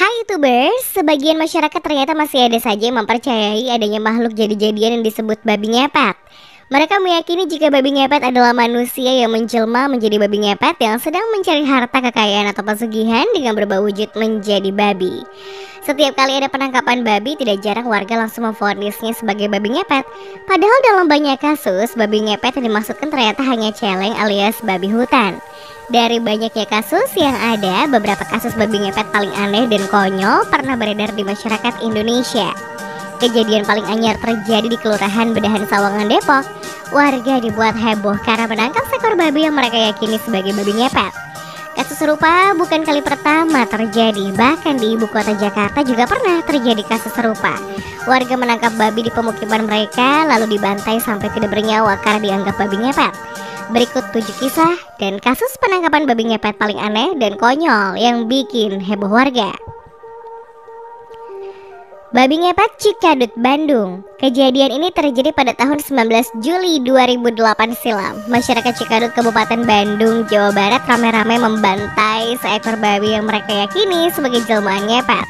Hai YouTubers, sebagian masyarakat ternyata masih ada saja yang mempercayai adanya makhluk jadi-jadian yang disebut babi ngepet. Mereka meyakini jika babi ngepet adalah manusia yang menjelma menjadi babi ngepet yang sedang mencari harta kekayaan atau pesugihan dengan berubah wujud menjadi babi. Setiap kali ada penangkapan babi, tidak jarang warga langsung memvonisnya sebagai babi ngepet. Padahal dalam banyak kasus, babi ngepet yang dimaksudkan ternyata hanya celeng alias babi hutan. Dari banyaknya kasus yang ada, beberapa kasus babi ngepet paling aneh dan konyol pernah beredar di masyarakat Indonesia. Kejadian paling anyar terjadi di Kelurahan Bedahan Sawangan, Depok. Warga dibuat heboh karena menangkap seekor babi yang mereka yakini sebagai babi ngepet. Kasus serupa bukan kali pertama terjadi, bahkan di ibu kota Jakarta juga pernah terjadi kasus serupa. Warga menangkap babi di pemukiman mereka lalu dibantai sampai tidak bernyawa karena dianggap babi ngepet. Berikut 7 kisah dan kasus penangkapan babi ngepet paling aneh dan konyol yang bikin heboh warga. Babi ngepet Cikadut, Bandung. Kejadian ini terjadi pada tahun 19 Juli 2008 silam. Masyarakat Cikadut, Kabupaten Bandung, Jawa Barat ramai-ramai membantai seekor babi yang mereka yakini sebagai jelmaan ngepet.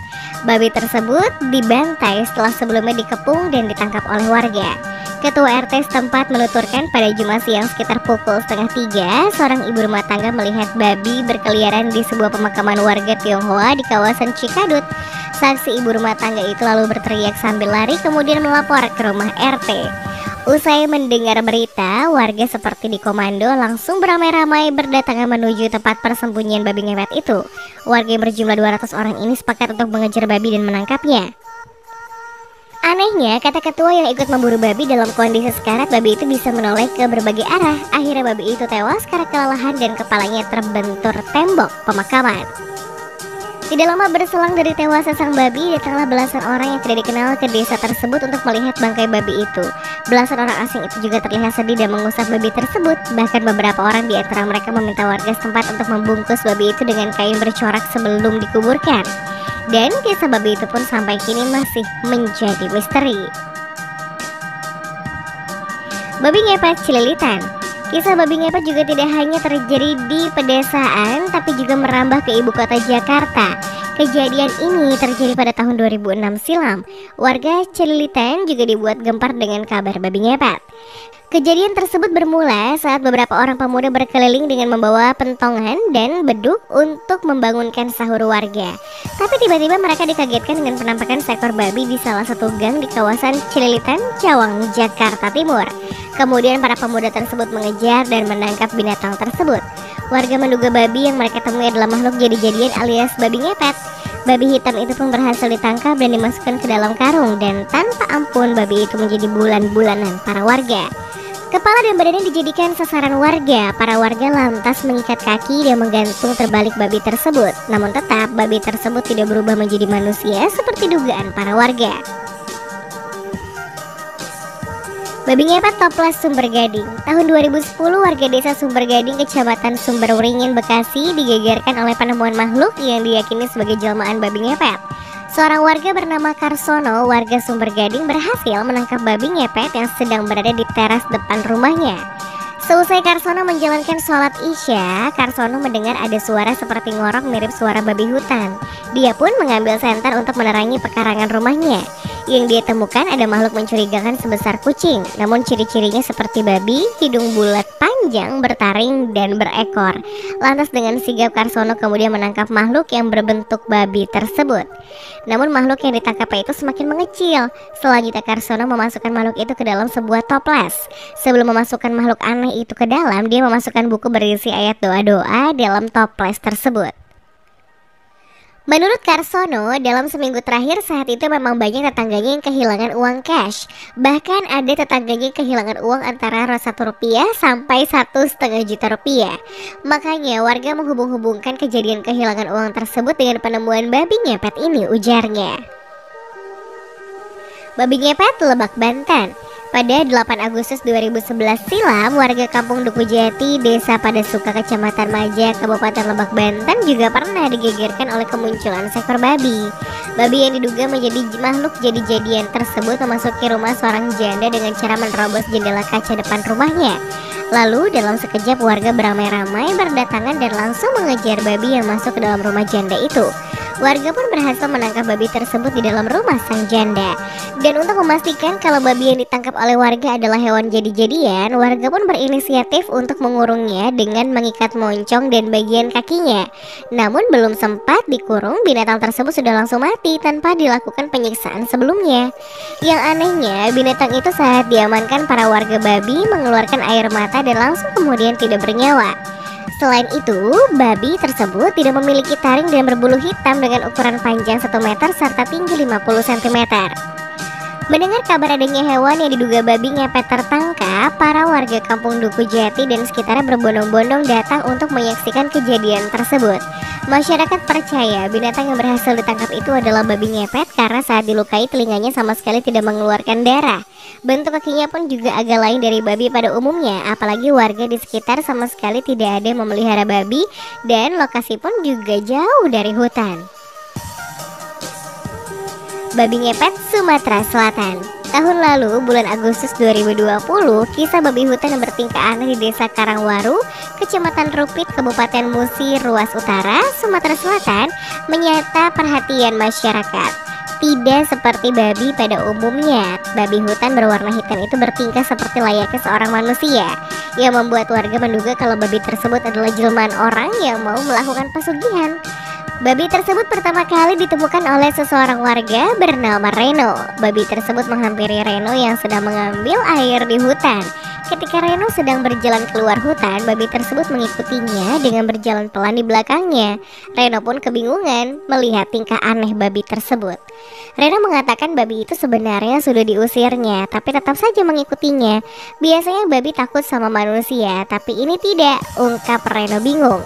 Babi tersebut dibantai setelah sebelumnya dikepung dan ditangkap oleh warga. Ketua RT setempat menuturkan pada Jumat siang sekitar pukul 2:30, seorang ibu rumah tangga melihat babi berkeliaran di sebuah pemakaman warga Tionghoa di kawasan Cikadut. Saksi ibu rumah tangga itu lalu berteriak sambil lari kemudian melapor ke rumah RT. Usai mendengar berita, warga seperti dikomando langsung beramai-ramai berdatangan menuju tempat persembunyian babi ngepet itu. Warga yang berjumlah 200 orang ini sepakat untuk mengejar babi dan menangkapnya. Anehnya, kata ketua yang ikut memburu babi, dalam kondisi sekarat babi itu bisa menoleh ke berbagai arah. Akhirnya babi itu tewas karena kelelahan dan kepalanya terbentur tembok pemakaman. Tidak lama berselang dari tewasnya sang babi, datanglah belasan orang yang tidak dikenal ke desa tersebut untuk melihat bangkai babi itu. Belasan orang asing itu juga terlihat sedih dan mengusap babi tersebut. Bahkan beberapa orang di antara mereka meminta warga setempat untuk membungkus babi itu dengan kain bercorak sebelum dikuburkan. Dan kisah babi itu pun sampai kini masih menjadi misteri. Babi ngepet Cililitan. Kisah babi ngepet juga tidak hanya terjadi di pedesaan, tapi juga merambah ke ibu kota Jakarta. Kejadian ini terjadi pada tahun 2006 silam. Warga Cililitan juga dibuat gempar dengan kabar babi ngepet. Kejadian tersebut bermula saat beberapa orang pemuda berkeliling dengan membawa pentongan dan beduk untuk membangunkan sahur warga. Tapi tiba-tiba mereka dikagetkan dengan penampakan seekor babi di salah satu gang di kawasan Cililitan, Cawang, Jakarta Timur. Kemudian para pemuda tersebut mengejar dan menangkap binatang tersebut. Warga menduga babi yang mereka temui adalah makhluk jadi-jadian alias babi ngepet. Babi hitam itu pun berhasil ditangkap dan dimasukkan ke dalam karung, dan tanpa ampun babi itu menjadi bulan-bulanan para warga. Kepala dan badannya dijadikan sasaran warga. Para warga lantas mengikat kaki dan menggantung terbalik babi tersebut. Namun tetap babi tersebut tidak berubah menjadi manusia seperti dugaan para warga. Babi ngepet toples Sumber Gading. Tahun 2010, warga desa Sumber Gading, Kecamatan Sumberwringin, Bekasi digegerkan oleh penemuan makhluk yang diyakini sebagai jelmaan babi ngepet. Seorang warga bernama Karsono, warga Sumber Gading, berhasil menangkap babi ngepet yang sedang berada di teras depan rumahnya. Seusai Karsono menjalankan sholat Isya, Karsono mendengar ada suara seperti ngorok mirip suara babi hutan. Dia pun mengambil senter untuk menerangi pekarangan rumahnya. Yang dia temukan ada makhluk mencurigakan sebesar kucing, namun ciri-cirinya seperti babi, hidung bulat panjang, bertaring, dan berekor. Lantas dengan sigap Karsono kemudian menangkap makhluk yang berbentuk babi tersebut. Namun makhluk yang ditangkapnya itu semakin mengecil. Selanjutnya Karsono memasukkan makhluk itu ke dalam sebuah toples. Sebelum memasukkan makhluk aneh itu ke dalam, dia memasukkan buku berisi ayat doa-doa dalam toples tersebut. Menurut Karsono, dalam seminggu terakhir saat itu memang banyak tetangganya yang kehilangan uang cash. Bahkan ada tetangganya yang kehilangan uang antara Rp1 sampai Rp1,5 juta. Makanya warga menghubung-hubungkan kejadian kehilangan uang tersebut dengan penemuan babi ngepet ini, ujarnya. Babi ngepet Lebak, Banten. Pada 8 Agustus 2011 silam, warga kampung Duku Jati, Desa Padasuka, Kecamatan Maja, Kabupaten Lebak, Banten juga pernah digegerkan oleh kemunculan seekor babi. Babi yang diduga menjadi makhluk jadi-jadian tersebut memasuki rumah seorang janda dengan cara menerobos jendela kaca depan rumahnya. Lalu dalam sekejap warga beramai-ramai berdatangan dan langsung mengejar babi yang masuk ke dalam rumah janda itu. Warga pun berhasil menangkap babi tersebut di dalam rumah sang janda. Dan untuk memastikan kalau babi yang ditangkap oleh warga adalah hewan jadi-jadian, warga pun berinisiatif untuk mengurungnya dengan mengikat moncong dan bagian kakinya. Namun belum sempat dikurung, binatang tersebut sudah langsung mati tanpa dilakukan penyiksaan sebelumnya. Yang anehnya, binatang itu saat diamankan para warga babi mengeluarkan air mata dan langsung kemudian tidak bernyawa. Selain itu, babi tersebut tidak memiliki taring dan berbulu hitam dengan ukuran panjang 1 meter serta tinggi 50 cm. Mendengar kabar adanya hewan yang diduga babi ngepet tertangkap, para warga kampung Duku Jati dan sekitarnya berbondong-bondong datang untuk menyaksikan kejadian tersebut. Masyarakat percaya binatang yang berhasil ditangkap itu adalah babi ngepet karena saat dilukai telinganya sama sekali tidak mengeluarkan darah. Bentuk kakinya pun juga agak lain dari babi pada umumnya, apalagi warga di sekitar sama sekali tidak ada yang memelihara babi dan lokasi pun juga jauh dari hutan. Babi ngepet Sumatera Selatan. Tahun lalu, bulan Agustus 2020, kisah babi hutan yang bertingkah aneh di Desa Karangwaru, Kecamatan Rupit, Kabupaten Musi, Ruas Utara, Sumatera Selatan, menyita perhatian masyarakat. Tidak seperti babi pada umumnya, babi hutan berwarna hitam itu bertingkah seperti layaknya seorang manusia, yang membuat warga menduga kalau babi tersebut adalah jelmaan orang yang mau melakukan pesugihan. Babi tersebut pertama kali ditemukan oleh seseorang warga bernama Reno. Babi tersebut menghampiri Reno yang sedang mengambil air di hutan. Ketika Reno sedang berjalan keluar hutan, babi tersebut mengikutinya dengan berjalan pelan di belakangnya. Reno pun kebingungan melihat tingkah aneh babi tersebut. Reno mengatakan babi itu sebenarnya sudah diusirnya, tapi tetap saja mengikutinya. Biasanya babi takut sama manusia, tapi ini tidak, ungkap Reno bingung.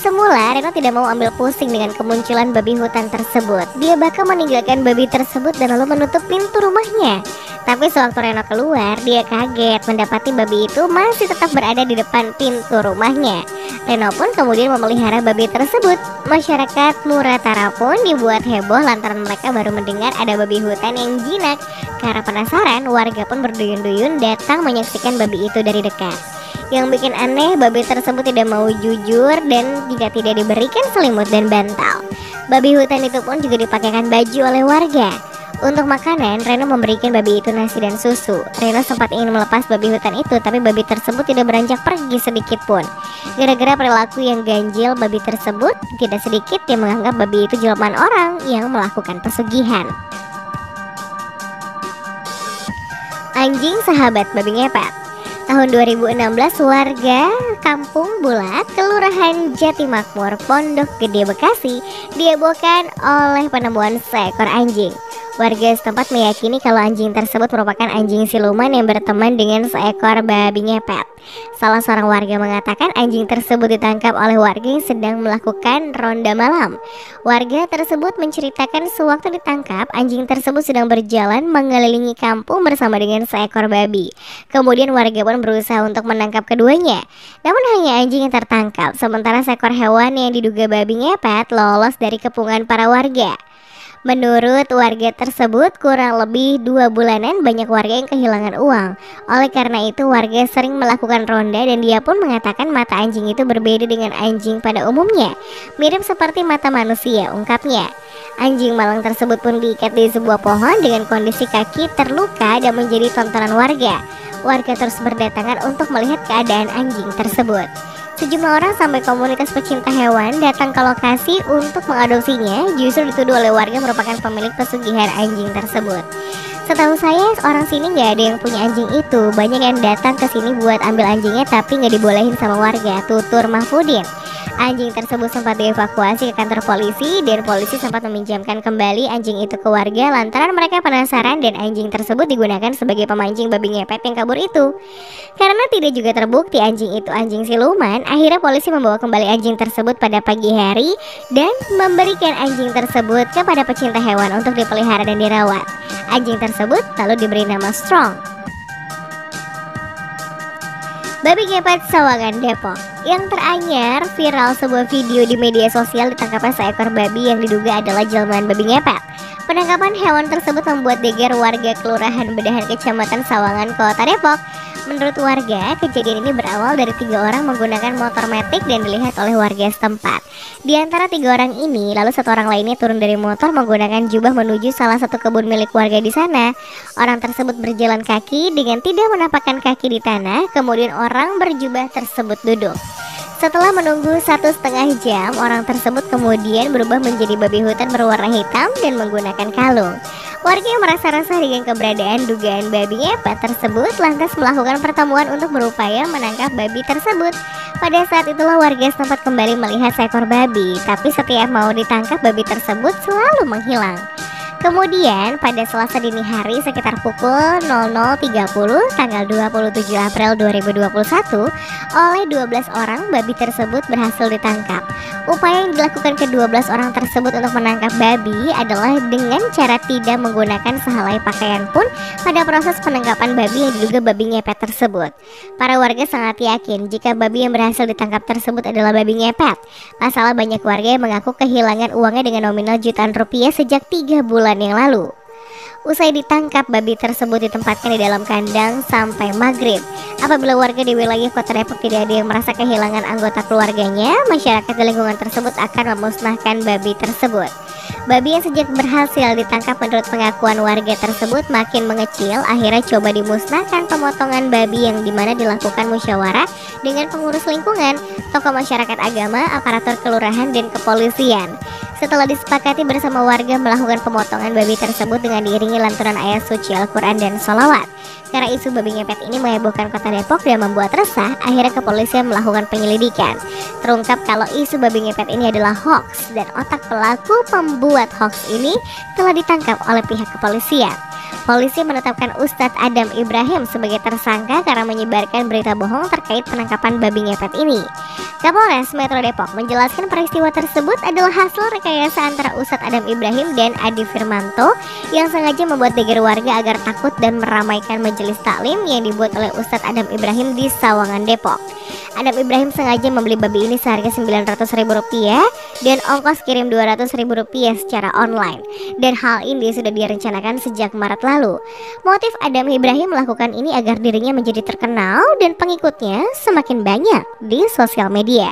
Semula Reno tidak mau ambil pusing dengan kemunculan babi hutan tersebut. Dia bahkan meninggalkan babi tersebut dan lalu menutup pintu rumahnya. Tapi sewaktu Reno keluar, dia kaget mendapati babi itu masih tetap berada di depan pintu rumahnya. Reno pun kemudian memelihara babi tersebut. Masyarakat Muratara pun dibuat heboh lantaran mereka baru mendengar ada babi hutan yang jinak. Karena penasaran, warga pun berduyun-duyun datang menyaksikan babi itu dari dekat. Yang bikin aneh, babi tersebut tidak mau jujur dan jika tidak diberikan selimut dan bantal. Babi hutan itu pun juga dipakaikan baju oleh warga. Untuk makanan, Reno memberikan babi itu nasi dan susu. Reno sempat ingin melepas babi hutan itu, tapi babi tersebut tidak beranjak pergi sedikit pun. Gara-gara perilaku yang ganjil babi tersebut, tidak sedikit yang menganggap babi itu jelmaan orang yang melakukan pesugihan. Anjing sahabat babi ngepet. Tahun 2016, warga Kampung Bulak, Kelurahan Jatimakmur, Pondok Gede, Bekasi, dihebohkan oleh penemuan seekor anjing. Warga setempat meyakini kalau anjing tersebut merupakan anjing siluman yang berteman dengan seekor babi ngepet. Salah seorang warga mengatakan anjing tersebut ditangkap oleh warga yang sedang melakukan ronda malam. Warga tersebut menceritakan sewaktu ditangkap, anjing tersebut sedang berjalan mengelilingi kampung bersama dengan seekor babi. Kemudian warga pun berusaha untuk menangkap keduanya. Namun hanya anjing yang tertangkap, sementara seekor hewan yang diduga babi ngepet lolos dari kepungan para warga. Menurut warga tersebut, kurang lebih 2 bulanan banyak warga yang kehilangan uang. Oleh karena itu, warga sering melakukan ronda dan dia pun mengatakan mata anjing itu berbeda dengan anjing pada umumnya. Mirip seperti mata manusia, ungkapnya. Anjing malang tersebut pun diikat di sebuah pohon dengan kondisi kaki terluka dan menjadi tontonan warga. Warga terus berdatangan untuk melihat keadaan anjing tersebut. Sejumlah orang sampai komunitas pecinta hewan datang ke lokasi untuk mengadopsinya, justru dituduh oleh warga merupakan pemilik pesugihan anjing tersebut. Setahu saya orang sini nggak ada yang punya anjing itu. Banyak yang datang ke sini buat ambil anjingnya tapi nggak dibolehin sama warga, tutur Mahfudin. Anjing tersebut sempat dievakuasi ke kantor polisi dan polisi sempat meminjamkan kembali anjing itu ke warga lantaran mereka penasaran dan anjing tersebut digunakan sebagai pemancing babi ngepet yang kabur itu. Karena tidak juga terbukti anjing itu anjing siluman, akhirnya polisi membawa kembali anjing tersebut pada pagi hari dan memberikan anjing tersebut kepada pecinta hewan untuk dipelihara dan dirawat. Anjing tersebut lalu diberi nama Strong. Babi ngepet Sawangan, Depok. Yang teranyar, viral sebuah video di media sosial ditangkapnya seekor babi yang diduga adalah jelmaan babi ngepet. Penangkapan hewan tersebut membuat geger warga Kelurahan Bedahan, Kecamatan Sawangan, Kota Depok. Menurut warga, kejadian ini berawal dari 3 orang menggunakan motor metik dan dilihat oleh warga setempat. Di antara 3 orang ini, lalu 1 orang lainnya turun dari motor menggunakan jubah menuju salah satu kebun milik warga di sana. Orang tersebut berjalan kaki dengan tidak menapakkan kaki di tanah, kemudian orang berjubah tersebut duduk. Setelah menunggu 1,5 jam, orang tersebut kemudian berubah menjadi babi hutan berwarna hitam dan menggunakan kalung. Warga yang merasa resah dengan keberadaan dugaan babi ngepet tersebut lantas melakukan pertemuan untuk berupaya menangkap babi tersebut. Pada saat itulah warga setempat kembali melihat seekor babi, tapi setiap mau ditangkap babi tersebut selalu menghilang. Kemudian pada Selasa dini hari sekitar pukul 00.30 tanggal 27 April 2021, oleh 12 orang babi tersebut berhasil ditangkap. Upaya yang dilakukan ke-12 orang tersebut untuk menangkap babi adalah dengan cara tidak menggunakan sehelai pakaian pun pada proses penangkapan babi yang diduga babi ngepet tersebut. Para warga sangat yakin jika babi yang berhasil ditangkap tersebut adalah babi ngepet. Masalah banyak warga yang mengaku kehilangan uangnya dengan nominal jutaan rupiah sejak 3 bulan yang lalu. Usai ditangkap, babi tersebut ditempatkan di dalam kandang sampai maghrib. Apabila warga di wilayah Kota Depok tidak ada yang merasa kehilangan anggota keluarganya, masyarakat di lingkungan tersebut akan memusnahkan babi tersebut. Babi yang sejak berhasil ditangkap menurut pengakuan warga tersebut makin mengecil, akhirnya coba dimusnahkan pemotongan babi yang dimana dilakukan musyawarah dengan pengurus lingkungan, tokoh masyarakat agama, aparatur kelurahan, dan kepolisian. Setelah disepakati bersama warga melakukan pemotongan babi tersebut dengan diiringi lantunan ayat suci Al-Quran dan sholawat. Karena isu babi ngepet ini menghebohkan Kota Depok dan membuat resah, akhirnya kepolisian melakukan penyelidikan. Terungkap kalau isu babi ngepet ini adalah hoax dan otak pelaku pembuat hoax ini telah ditangkap oleh pihak kepolisian. Polisi menetapkan Ustadz Adam Ibrahim sebagai tersangka karena menyebarkan berita bohong terkait penangkapan babi ngepet ini. Kapolres Metro Depok menjelaskan peristiwa tersebut adalah hasil rekayasa antara Ustadz Adam Ibrahim dan Adi Firmanto yang sengaja membuat geger warga agar takut dan meramaikan majelis taklim yang dibuat oleh Ustadz Adam Ibrahim di Sawangan, Depok. Adam Ibrahim sengaja membeli babi ini seharga Rp900.000 dan ongkos kirim Rp200.000 secara online. Dan hal ini sudah direncanakan sejak Maret lalu. Motif Adam Ibrahim melakukan ini agar dirinya menjadi terkenal dan pengikutnya semakin banyak di sosial media.